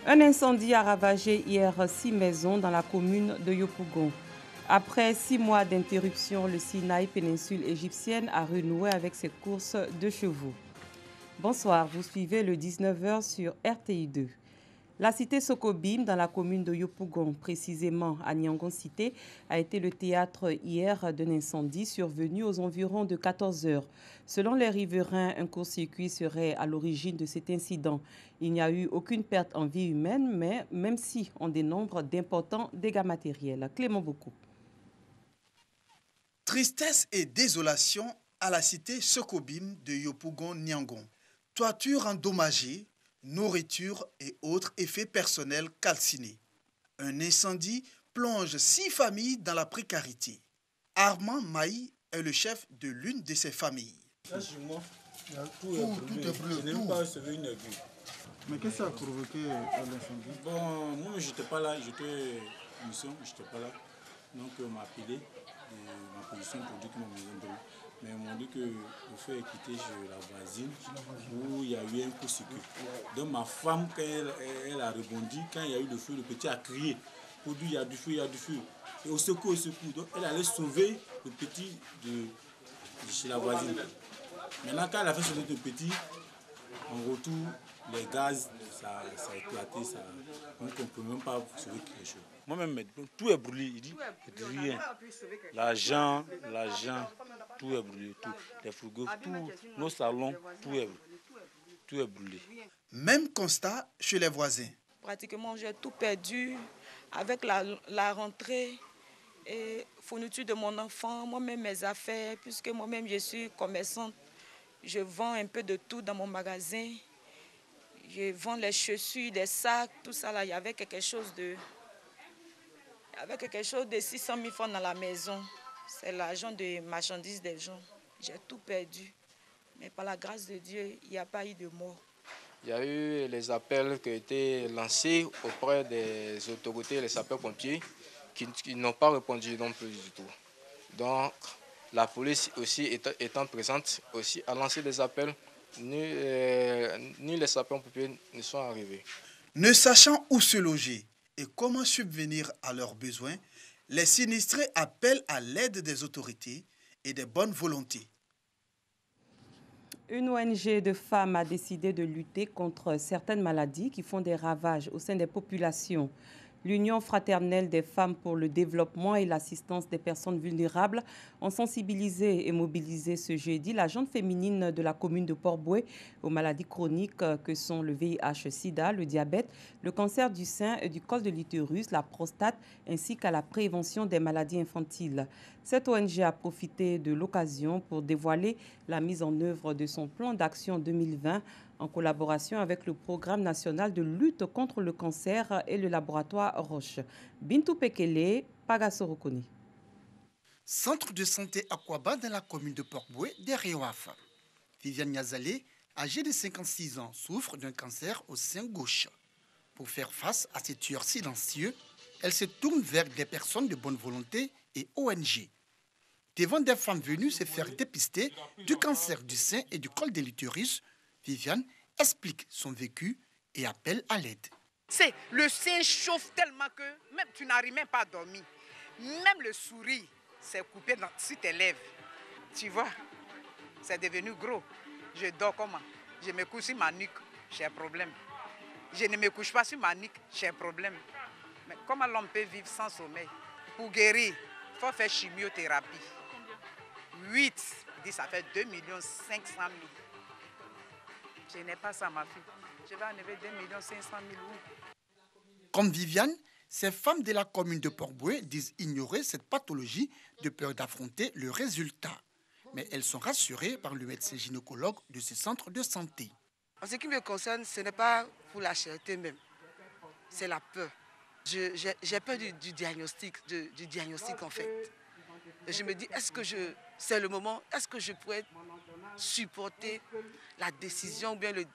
Un incendie a ravagé hier 6 maisons dans la commune de Yopougon. Après 6 mois d'interruption, le Sinaï, péninsule égyptienne, a renoué avec ses courses de chevaux. Bonsoir, vous suivez le 19h sur RTI 2. La cité Sokobim, dans la commune de Yopougon, précisément à Niangon Cité, a été le théâtre hier d'un incendie survenu aux environs de 14 heures. Selon les riverains, un court-circuit serait à l'origine de cet incident. Il n'y a eu aucune perte en vie humaine, mais même si on dénombre d'importants dégâts matériels. Clément Beaucoup. Tristesse et désolation à la cité Sokobim de Yopougon-Niangon. Toiture endommagée, nourriture et autres effets personnels calcinés. Un incendie plonge 6 familles dans la précarité. Armand Maï est le chef de l'une de ces familles. Là, chez moi, tout est brûlé. Je n'ai même pas recevé une aiguille. Mais qu'est-ce que ça a provoqué l'incendie? Bon, moi, je n'étais pas là, j'étais en mission, je n'étais pas là. Donc, on m'a appelé de ma position pour dire que ma maison brûle. Mais ils m'ont dit que le feu est quitté chez la voisine où il y a eu un coup-circuit. Donc, ma femme, quand elle a rebondi, quand il y a eu le feu, le petit a crié pour dire il y a du feu, il y a du feu. Et au secours, au secours. Donc, elle allait sauver le petit de chez la voisine. Maintenant, quand elle a fait sauver le petit, en retour, les gaz, ça a éclaté. Donc, on ne peut même pas sauver quelque chose. Moi-même, tout est brûlé. Il dit rien. L'argent, tout est brûlé. Tout. Les frigos, tout, nos salons, tout est brûlé. Même constat chez les voisins. Pratiquement, j'ai tout perdu avec la rentrée et fourniture de mon enfant, moi-même mes affaires, puisque moi-même je suis commerçante. Je vends un peu de tout dans mon magasin. Je vends les chaussures, des sacs, tout ça là. Il y avait quelque chose de 600 000 francs dans la maison. C'est l'argent de marchandises des gens. J'ai tout perdu. Mais par la grâce de Dieu, il n'y a pas eu de mort. Il y a eu les appels qui ont été lancés auprès des autorités, les sapeurs-pompiers, qui n'ont pas répondu non plus du tout. Donc, la police aussi étant présente, aussi a lancé des appels. Ni les sapeurs-pompiers ne sont arrivés. Ne sachant où se loger et comment subvenir à leurs besoins, les sinistrés appellent à l'aide des autorités et des bonnes volontés. Une ONG de femmes a décidé de lutter contre certaines maladies qui font des ravages au sein des populations. L'Union fraternelle des femmes pour le développement et l'assistance des personnes vulnérables ont sensibilisé et mobilisé ce jeudi la gente féminine de la commune de Port-Bouët aux maladies chroniques que sont le VIH-Sida, le diabète, le cancer du sein et du col de l'utérus, la prostate ainsi qu'à la prévention des maladies infantiles. Cette ONG a profité de l'occasion pour dévoiler la mise en œuvre de son plan d'action 2020 en collaboration avec le Programme national de lutte contre le cancer et le laboratoire Roche. Bintou Pekele, Pagasorokoni. Centre de santé Aquaba dans la commune de Port-Bouët, derrière Ouafa. Viviane Niazalé, âgée de 56 ans, souffre d'un cancer au sein gauche. Pour faire face à ces tueurs silencieux, elle se tourne vers des personnes de bonne volonté et ONG. Devant des femmes venues se faire dépister du cancer du sein et du col de l'utérus, Viviane explique son vécu et appelle à l'aide. Le sein chauffe tellement que même tu n'arrives même pas à dormir. Même le sourire s'est coupé sur tes lèvres. Tu vois, c'est devenu gros. Je dors comment? Je me couche sur ma nuque, j'ai un problème. Je ne me couche pas sur ma nuque, j'ai un problème. Mais comment l'homme peut vivre sans sommeil? Pour guérir, il faut faire chimiothérapie. 8, ça fait 2 500 000. Je n'ai pas ça, ma fille. Je vais enlever 2 500 000 où? Comme Viviane, ces femmes de la commune de Port-Bouët disent ignorer cette pathologie de peur d'affronter le résultat. Mais elles sont rassurées par le médecin gynécologue de ce centre de santé. En ce qui me concerne, ce n'est pas pour la charité même, c'est la peur. J'ai peur du diagnostic en fait. Et je me dis, c'est le moment, est-ce que je pourrais supporter la décision ou bien le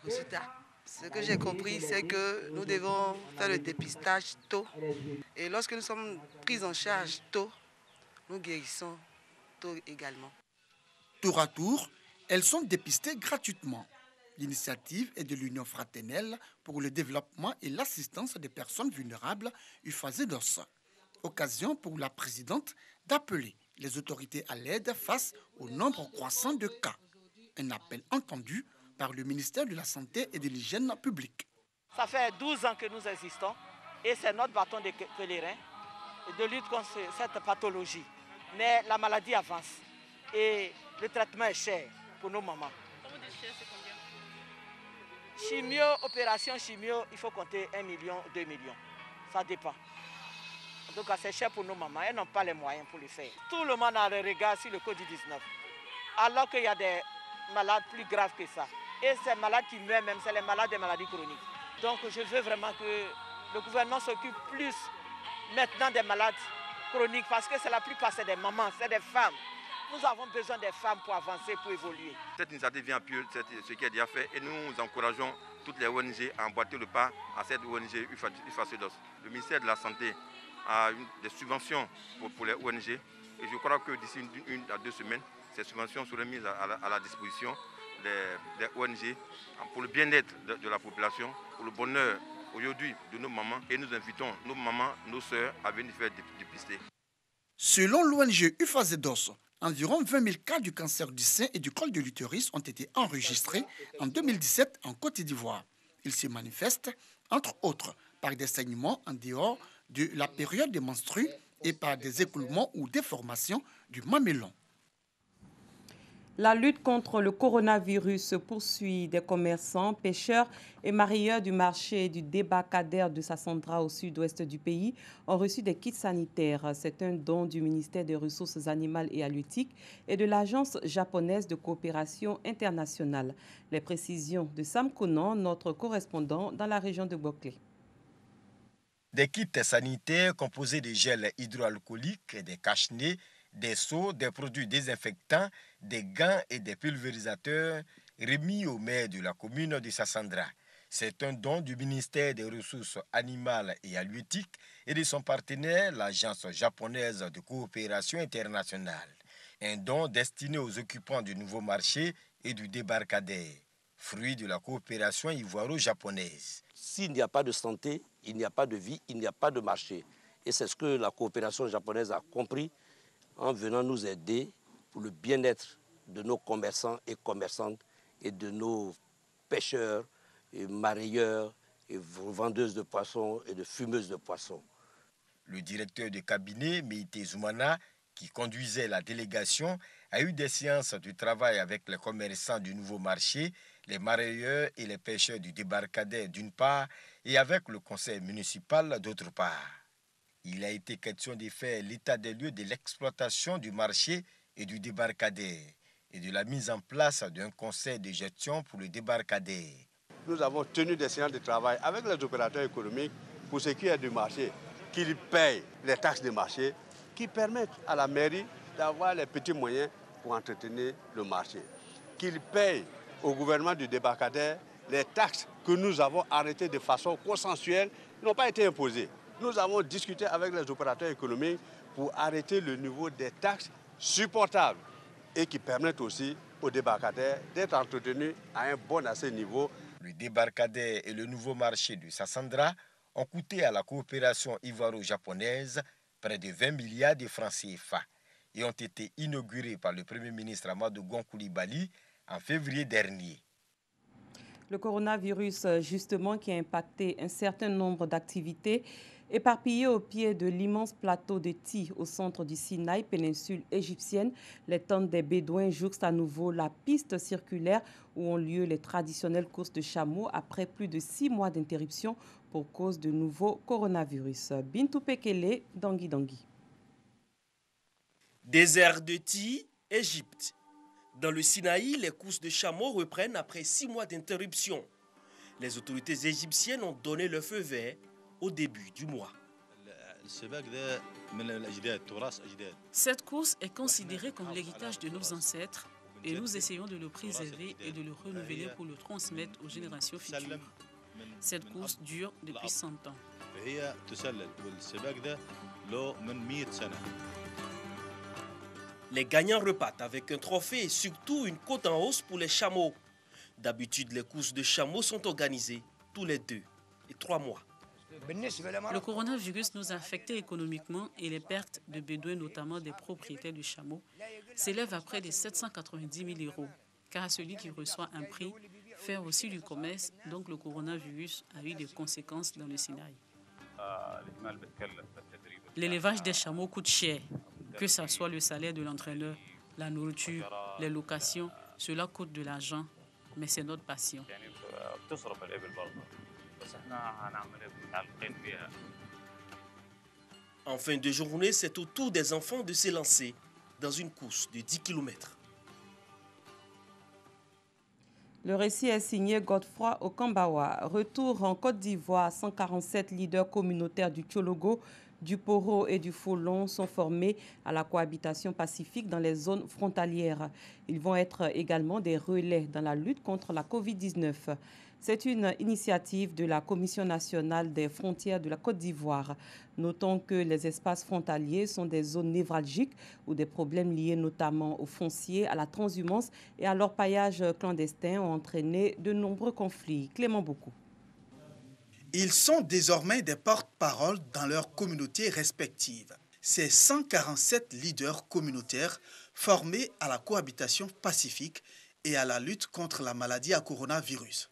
résultat? Ce que j'ai compris, c'est que nous devons faire le dépistage tôt. Et lorsque nous sommes pris en charge tôt, nous guérissons tôt également. Tour à tour, elles sont dépistées gratuitement. L'initiative est de l'Union fraternelle pour le développement et l'assistance des personnes vulnérables UFAZEDOS. Occasion pour la présidente d'appeler les autorités à l'aide face au nombre croissant de cas. Un appel entendu par le ministère de la Santé et de l'Hygiène publique. Ça fait 12 ans que nous existons et c'est notre bâton de pèlerin de lutte contre cette pathologie. Mais la maladie avance et le traitement est cher pour nos mamans. Comment vous dites cher, c'est combien? Chimio, opération chimio, il faut compter 1 million, 2 millions. Ça dépend. En tout cas, c'est cher pour nos mamans. Elles n'ont pas les moyens pour le faire. Tout le monde a le regard sur le Covid-19. Alors qu'il y a des malades plus graves que ça. Et ces malades qui meurent même, c'est les malades des maladies chroniques. Donc je veux vraiment que le gouvernement s'occupe plus maintenant des malades chroniques parce que c'est la plupart, c'est des mamans, c'est des femmes. Nous avons besoin des femmes pour avancer, pour évoluer. Cette initiative vient appuyer ce qui est déjà fait et nous encourageons toutes les ONG à emboîter le pas à cette ONG UFAZEDOS. Le ministère de la Santé a des subventions pour les ONG et je crois que d'ici 1 à 2 semaines, ces subventions seront mises à la disposition des ONG pour le bien-être de la population, pour le bonheur aujourd'hui de nos mamans et nous invitons nos mamans, nos sœurs à venir faire dépister. Selon l'ONG UFAZEDOS, environ 20 000 cas du cancer du sein et du col de l'utérus ont été enregistrés en 2017 en Côte d'Ivoire. Ils se manifestent, entre autres, par des saignements en dehors de la période des menstrues et par des écoulements ou déformations du mamelon. La lutte contre le coronavirus se poursuit. Des commerçants, pêcheurs et marailleurs du marché du débarcadère de Sassandra au sud-ouest du pays ont reçu des kits sanitaires. C'est un don du ministère des Ressources animales et halieutiques et de l'Agence japonaise de coopération internationale. Les précisions de Sam Konan, notre correspondant dans la région de Boclé. Des kits sanitaires composés de gel hydroalcoolique, des cache-nez, des seaux, des produits désinfectants, des gants et des pulvérisateurs remis au maire de la commune de Sassandra. C'est un don du ministère des Ressources animales et halieutiques et de son partenaire, l'Agence japonaise de coopération internationale. Un don destiné aux occupants du nouveau marché et du débarcadère, fruit de la coopération ivoiro-japonaise. S'il n'y a pas de santé, il n'y a pas de vie, il n'y a pas de marché. Et c'est ce que la coopération japonaise a compris en venant nous aider pour le bien-être de nos commerçants et commerçantes et de nos pêcheurs et marailleurs et vendeuses de poissons et de fumeuses de poissons. Le directeur de cabinet, Meïté Zoumana, qui conduisait la délégation, a eu des séances de travail avec les commerçants du nouveau marché, les marailleurs et les pêcheurs du débarcadère d'une part et avec le conseil municipal d'autre part. Il a été question de faire l'état des lieux de l'exploitation du marché et du débarcadère et de la mise en place d'un conseil de gestion pour le débarcadère. Nous avons tenu des séances de travail avec les opérateurs économiques pour ce qui est du marché, qu'ils payent les taxes de marché, qui permettent à la mairie d'avoir les petits moyens pour entretenir le marché, qu'ils payent au gouvernement du débarcadère les taxes que nous avons arrêtées de façon consensuelle, n'ont pas été imposées. Nous avons discuté avec les opérateurs économiques pour arrêter le niveau des taxes supportables et qui permettent aussi aux débarcadères d'être entretenus à un bon assez niveau. Le débarcadère et le nouveau marché de Sassandra ont coûté à la coopération ivoiro-japonaise près de 20 milliards de francs CFA et ont été inaugurés par le Premier ministre Amadou Gon Coulibaly en février dernier. Le coronavirus, justement, qui a impacté un certain nombre d'activités, éparpillées au pied de l'immense plateau de Ti au centre du Sinaï, péninsule égyptienne, les tentes des Bédouins jouxtent à nouveau la piste circulaire où ont lieu les traditionnelles courses de chameaux après plus de 6 mois d'interruption pour cause de nouveau coronavirus. Bintou Pekele, Dangui Dangui. Désert de Ti, Égypte. Dans le Sinaï, les courses de chameaux reprennent après 6 mois d'interruption. Les autorités égyptiennes ont donné le feu vert au début du mois. Cette course est considérée comme l'héritage de nos ancêtres et nous essayons de le préserver et de le renouveler pour le transmettre aux générations futures. Cette course dure depuis 100 ans. Les gagnants repartent avec un trophée et surtout une côte en hausse pour les chameaux. D'habitude, les courses de chameaux sont organisées tous les 2 et 3 mois. Le coronavirus nous a affectés économiquement et les pertes de bédouins, notamment des propriétaires de chameaux, s'élèvent à près de 790 000 €. Car celui qui reçoit un prix fait aussi du commerce, donc le coronavirus a eu des conséquences dans le Sinaï. L'élevage des chameaux coûte cher, que ce soit le salaire de l'entraîneur, la nourriture, les locations, cela coûte de l'argent, mais c'est notre passion. En fin de journée, c'est au tour des enfants de s'élancer dans une course de 10 km. Le récit est signé Godefroy Okambawa. Retour en Côte d'Ivoire, 147 leaders communautaires du Tchologo, du Poro et du Folon sont formés à la cohabitation pacifique dans les zones frontalières. Ils vont être également des relais dans la lutte contre la Covid-19. C'est une initiative de la Commission nationale des frontières de la Côte d'Ivoire. Notons que les espaces frontaliers sont des zones névralgiques où des problèmes liés notamment aux fonciers, à la transhumance et à l'orpaillage clandestin ont entraîné de nombreux conflits. Clément Beaucoup. Ils sont désormais des porte-parole dans leurs communautés respectives. Ces 147 leaders communautaires formés à la cohabitation pacifique et à la lutte contre la maladie à coronavirus.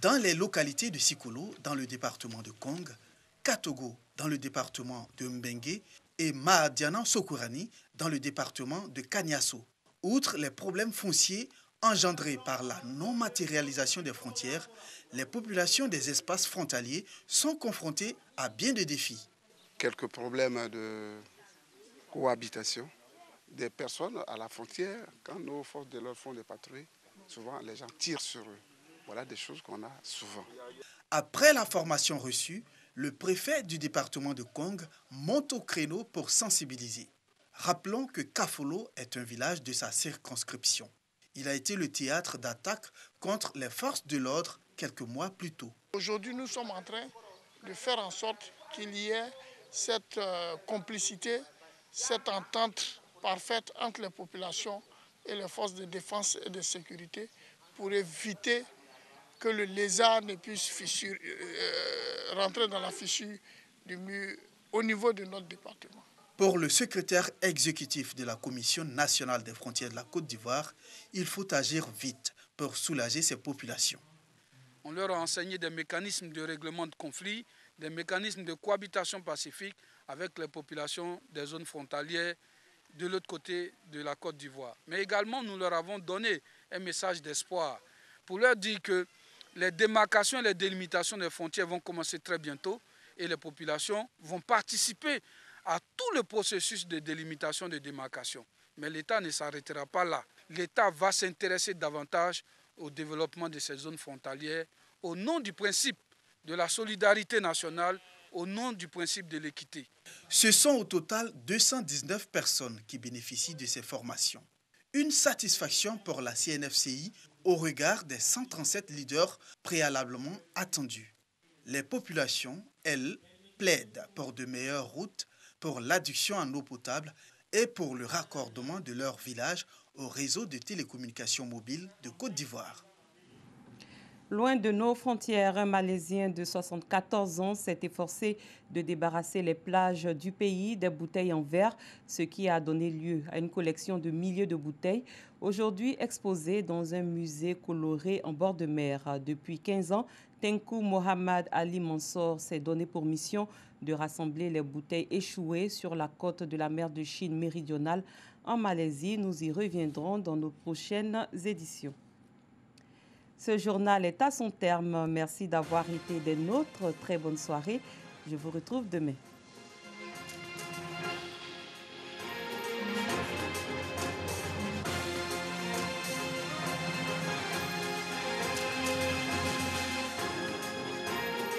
Dans les localités de Sikolo, dans le département de Kong, Katogo, dans le département de Mbengue, et Mahadiana Sokourani, dans le département de Kaniasso. Outre les problèmes fonciers engendrés par la non-matérialisation des frontières, les populations des espaces frontaliers sont confrontées à bien de défis. Quelques problèmes de cohabitation des personnes à la frontière. Quand nos forces de l'ordre font des patrouilles, souvent les gens tirent sur eux. Voilà des choses qu'on a souvent. Après la formation reçue, le préfet du département de Kong monte au créneau pour sensibiliser. Rappelons que Kafolo est un village de sa circonscription. Il a été le théâtre d'attaques contre les forces de l'ordre quelques mois plus tôt. Aujourd'hui, nous sommes en train de faire en sorte qu'il y ait cette complicité, cette entente parfaite entre les populations et les forces de défense et de sécurité pour éviter que le lézard ne puisse rentrer dans la fissure du mur au niveau de notre département. Pour le secrétaire exécutif de la Commission nationale des frontières de la Côte d'Ivoire, il faut agir vite pour soulager ces populations. On leur a enseigné des mécanismes de règlement de conflits, des mécanismes de cohabitation pacifique avec les populations des zones frontalières de l'autre côté de la Côte d'Ivoire. Mais également, nous leur avons donné un message d'espoir pour leur dire que les démarcations et les délimitations des frontières vont commencer très bientôt et les populations vont participer à tout le processus de délimitation et de démarcation. Mais l'État ne s'arrêtera pas là. L'État va s'intéresser davantage au développement de ces zones frontalières au nom du principe de la solidarité nationale, au nom du principe de l'équité. Ce sont au total 219 personnes qui bénéficient de ces formations. Une satisfaction pour la CNFCI au regard des 137 leaders préalablement attendus. Les populations, elles, plaident pour de meilleures routes, pour l'adduction en eau potable et pour le raccordement de leur village au réseau de télécommunications mobiles de Côte d'Ivoire. Loin de nos frontières, un Malaisien de 74 ans s'est efforcé de débarrasser les plages du pays des bouteilles en verre, ce qui a donné lieu à une collection de milliers de bouteilles, aujourd'hui exposées dans un musée coloré en bord de mer. Depuis 15 ans, Tenkou Mohamed Ali Mansour s'est donné pour mission de rassembler les bouteilles échouées sur la côte de la mer de Chine méridionale en Malaisie. Nous y reviendrons dans nos prochaines éditions. Ce journal est à son terme. Merci d'avoir été des nôtres. Très bonne soirée. Je vous retrouve demain.